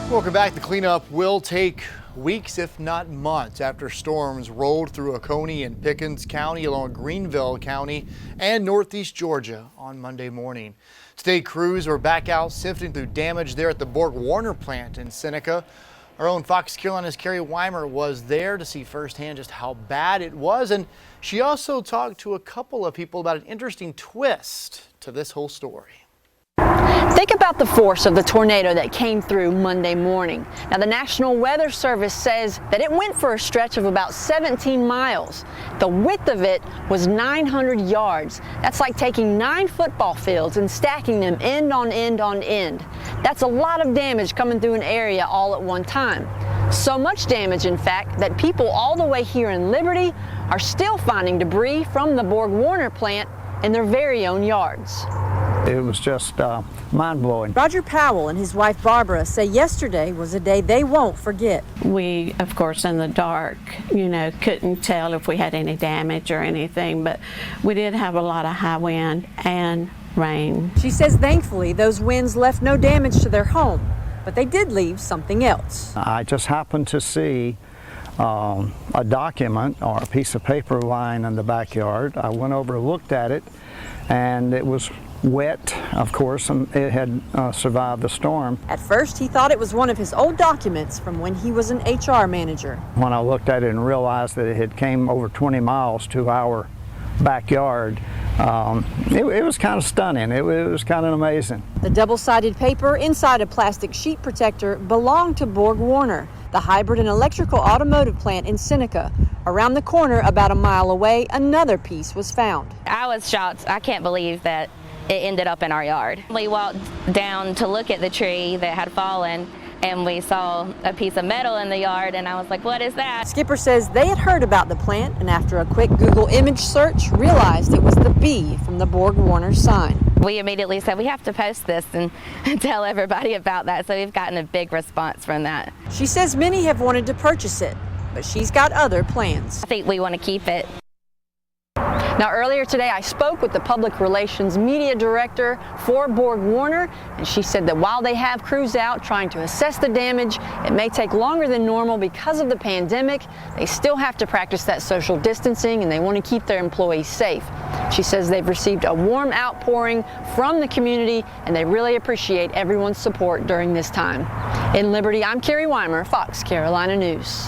Welcome back. The cleanup will take weeks, if not months, after storms rolled through Oconee and Pickens County along Greenville County and northeast Georgia on Monday morning. Today, crews were back out sifting through damage there at the BorgWarner plant in Seneca. Our own Fox Carolina's CARRIE WEIMER was there to see firsthand just how bad it was, and she also talked to a couple of people about an interesting twist to this whole story. Think about the force of the tornado that came through Monday morning. Now, the National Weather Service says that it went for a stretch of about 17 miles. The width of it was 900 yards. That's like taking 9 football fields and stacking them end on end on end. That's a lot of damage coming through an area all at one time. So much damage, in fact, that people all the way here in Liberty are still finding debris from the BorgWarner plant in their very own yards. It was just mind-blowing. Roger Powell and his wife Barbara say yesterday was a day they won't forget. We, of course, in the dark, couldn't tell if we had any damage or anything, but we did have a lot of high wind and rain. She says thankfully those winds left no damage to their home, but they did leave something else. I just happened to see a document or a piece of paper lying in the backyard. I went over and looked at it, and it was wet, of course, and it had survived the storm. At first, he thought it was one of his old documents from when he was an HR manager. When I looked at it and realized that it had came over 20 miles to our backyard, it was kind of stunning. It was kind of amazing. The double-sided paper inside a plastic sheet protector belonged to BorgWarner, the hybrid and electrical automotive plant in Seneca. Around the corner, about a mile away, another piece was found. I was shocked. I can't believe that it ended up in our yard. We walked down to look at the tree that had fallen, and we saw a piece of metal in the yard, and I was like, what is that? Skipper says they had heard about the plant, and after a quick Google image search, realized it was the B from the BorgWarner sign. We immediately said, we have to post this and tell everybody about that, so we've gotten a big response from that. She says many have wanted to purchase it, but she's got other plans. I think we want to keep it. Now, earlier today, I spoke with the Public Relations Media Director for BorgWarner, and she said that while they have crews out trying to assess the damage, it may take longer than normal because of the pandemic. They still have to practice that social distancing, and they want to keep their employees safe. She says they've received a warm outpouring from the community, and they really appreciate everyone's support during this time. In Liberty, I'm CARRIE WEIMER, Fox Carolina News.